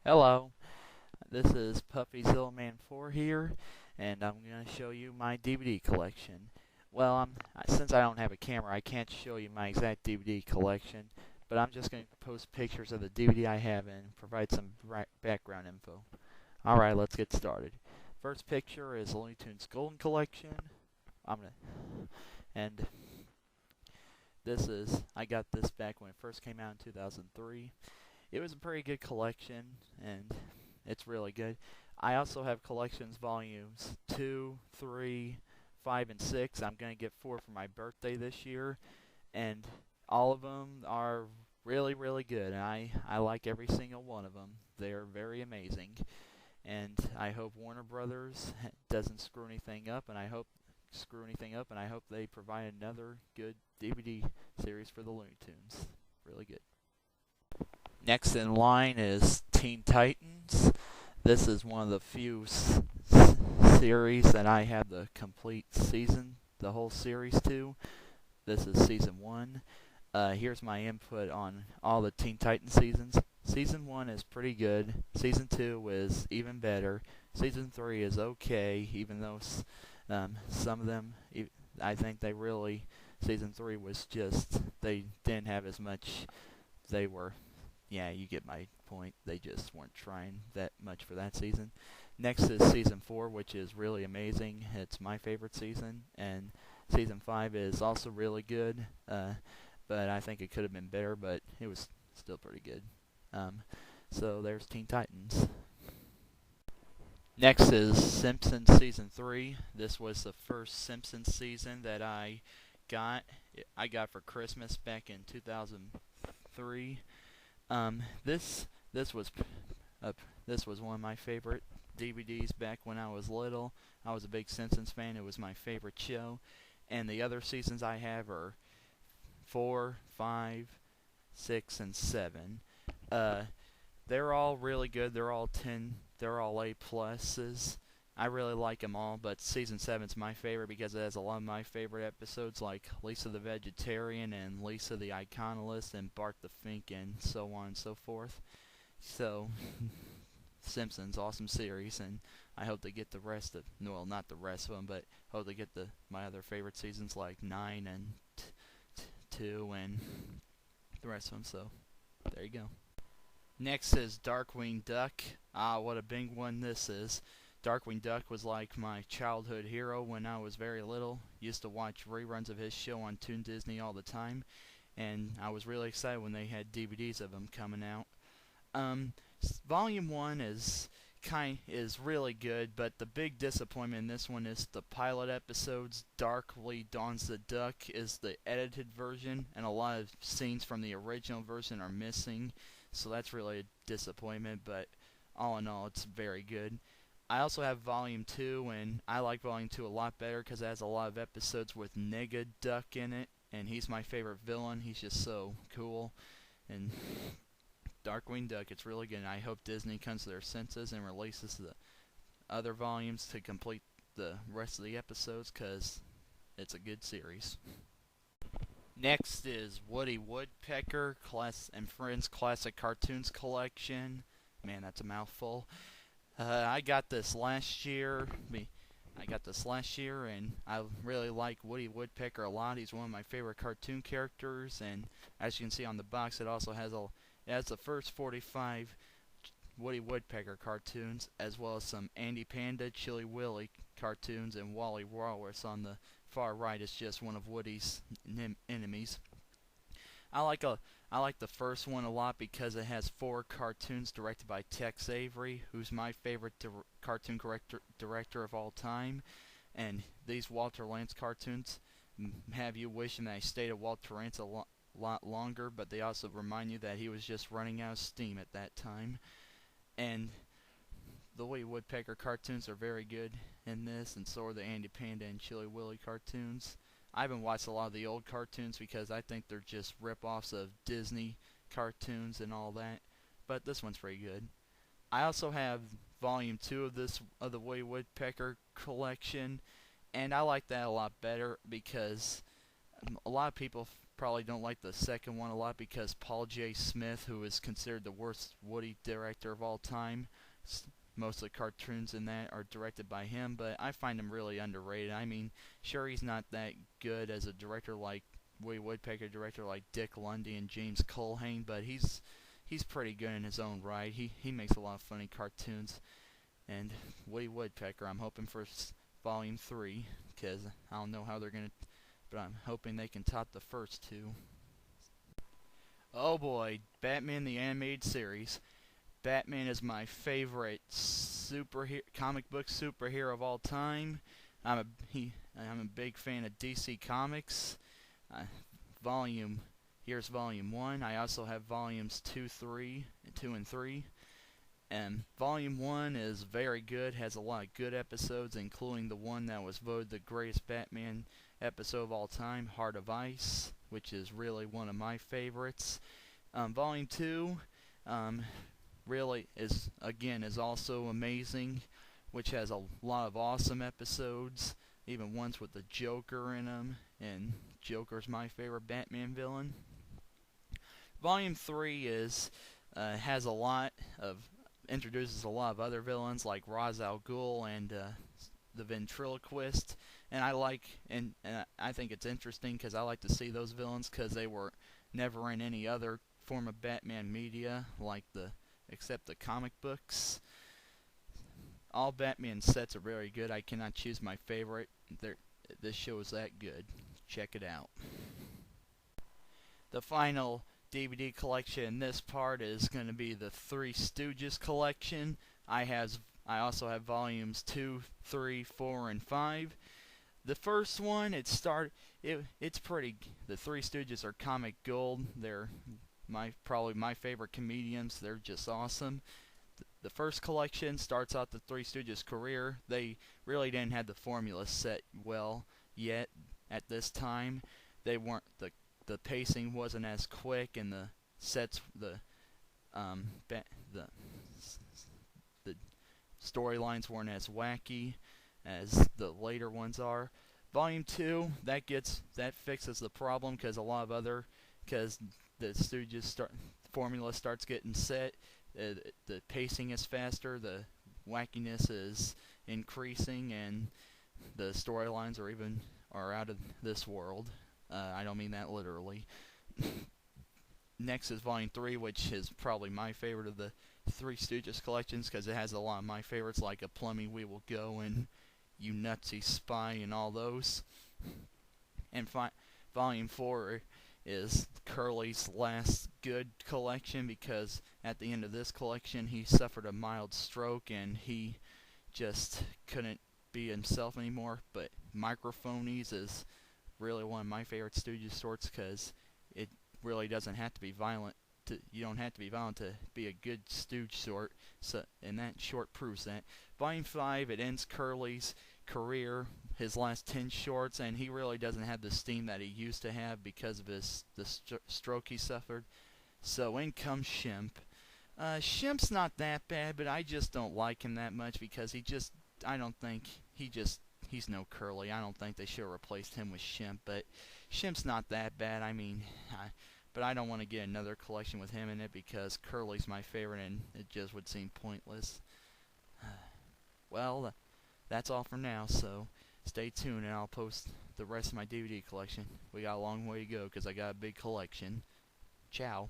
Hello, this is Puppy Zillman 4 here, and I'm going to show you my DVD collection. Since I don't have a camera, I can't show you my exact DVD collection, but I'm just going to post pictures of the DVD I have and provide some background info. Alright, let's get started. First picture is Looney Tunes Golden Collection. I'm gonna, and I got this back when it first came out in 2003. It was a pretty good collection, and it's really good. I also have collections volumes 2, 3, 5, and 6. I'm going to get 4 for my birthday this year, and all of them are really, really good. And I like every single one of them. They're very amazing. And I hope Warner Brothers doesn't screw anything up, and I hope they provide another good DVD series for the Looney Tunes. Really good. Next in line is Teen Titans. This is one of the few series that I have the complete season, the whole series to. This is season 1. Here's my input on all the Teen Titans seasons. Season 1 is pretty good. Season 2 is even better. Season 3 is okay, even though some of them, I think season 3 was just, they didn't have as much, they were yeah, you get my point. They just weren't trying that much for that season. Next is season 4, which is really amazing. It's my favorite season, and season 5 is also really good. But I think it could have been better, but it was still pretty good. So there's Teen Titans. Next is Simpsons season 3. This was the first Simpsons season that got. I got for Christmas back in 2003. Um, this this was this was one of my favorite DVDs back when I was little. I was a big Simpsons fan. It was my favorite show. And the other seasons I have are 4, 5, 6, and 7. Uh, they're all really good. They're all 10. They're all A pluses. I really like them all, but season 7's my favorite because it has a lot of my favorite episodes like Lisa the Vegetarian and Lisa the Iconolist and Bart the Fink and so on and so forth. So, Simpsons, awesome series, and I hope they get the rest of, well, not the rest of them, but hope they get my other favorite seasons like 9 and 2 and the rest of them, so there you go. Next is Darkwing Duck. Ah, what a big one this is. Darkwing Duck was like my childhood hero when I was very little. Used to watch reruns of his show on Toon Disney all the time, and I was really excited when they had DVDs of him coming out. Um, Volume 1 is really good, but the big disappointment in this one is the pilot episodes. Darkly Dawns the Duck is the edited version, and a lot of scenes from the original version are missing, so that's really a disappointment, but all in all, it's very good. I also have Volume 2, and I like Volume 2 a lot better because it has a lot of episodes with Nega Duck in it, and he's my favorite villain. He's just so cool. And Darkwing Duck, it's really good, and I hope Disney comes to their senses and releases the other volumes to complete the rest of the episodes because it's a good series. Next is Woody Woodpecker and Friends Classic Cartoons Collection. Man, that's a mouthful. I got this last year. And I really like Woody Woodpecker a lot. He's one of my favorite cartoon characters, and as you can see on the box, it also has the first 45 Woody Woodpecker cartoons, as well as some Andy Panda, Chilly Willy cartoons, and Wally Walrus on the far right is just one of Woody's enemies. I like a I like the first one a lot because it has 4 cartoons directed by Tex Avery, who's my favorite cartoon director of all time. And these Walter Lantz cartoons have you wishing that I stayed at Walter Lantz a lot longer, but they also remind you that he was just running out of steam at that time. And the Woody Woodpecker cartoons are very good in this, and so are the Andy Panda and Chilly Willy cartoons. I haven't watched a lot of the old cartoons because I think they're just rip-offs of Disney cartoons and all that, but this one's pretty good. I also have Volume 2 of the Woody Woodpecker collection, and I like that a lot better because a lot of people probably don't like the second one a lot because Paul J. Smith, who is considered the worst Woody director of all time, most of the cartoons in that are directed by him, but I find him really underrated. I mean, sure, he's not that good as a director like Woody Woodpecker, director like Dick Lundy and James Culhane, but he's pretty good in his own right. He makes a lot of funny cartoons. And Woody Woodpecker, I'm hoping for Volume 3, because I don't know how they're going to, but I'm hoping they can top the first two. Oh boy, Batman the Animated Series. Batman is my favorite comic book superhero of all time. I'm a big fan of DC Comics. Here's Volume 1. I also have Volumes 2 and 3. And Volume 1 is very good, has a lot of good episodes, including the one that was voted the greatest Batman episode of all time, Heart of Ice, which is really one of my favorites. Volume 2 really is also amazing, which has a lot of awesome episodes, even ones with the Joker in them, and Joker's my favorite Batman villain. Volume 3 introduces a lot of other villains like Ra's al Ghul and the ventriloquist, and I think it's interesting because I like to see those villains because they were never in any other form of Batman media except the comic books. All Batman sets are very good. I cannot choose my favorite. This show is that good. Check it out. The final DVD collection in this part is going to be the Three Stooges collection. I also have volumes 2, 3, 4, and 5. The first one, it's pretty. The Three Stooges are comic gold. They're probably my favorite comedians. They're just awesome. The first collection starts out the Three Stooges' career. They really didn't have the formula set well yet at this time. They weren't the pacing wasn't as quick, and the storylines weren't as wacky as the later ones are. Volume 2 that fixes the problem because the Stooges formula starts getting set. The pacing is faster, the wackiness is increasing, and the storylines are out of this world. I don't mean that literally. Next is Volume 3, which is probably my favorite of the Three Stooges collections because it has a lot of my favorites like A Plumbing We Will Go and You Nutsy Spy and all those. And Volume 4 is Curly's last good collection because at the end of this collection he suffered a mild stroke and he just couldn't be himself anymore. But Microphonies is really one of my favorite Stooges sorts because it really doesn't have to be violent. You don't have to be violent to be a good Stooge sort, and that short proves that. Volume 5, it ends Curly's career, his last 10 shorts, and he really doesn't have the steam that he used to have because of the stroke he suffered. So in comes Shemp. Shemp's not that bad, but I just don't like him that much because he's no Curly. I don't think they should have replaced him with Shemp, but Shemp's not that bad. I mean, but I don't want to get another collection with him in it because Curly's my favorite and it just would seem pointless. Well, that's all for now, so stay tuned and I'll post the rest of my DVD collection. We got a long way to go because I got a big collection. Ciao.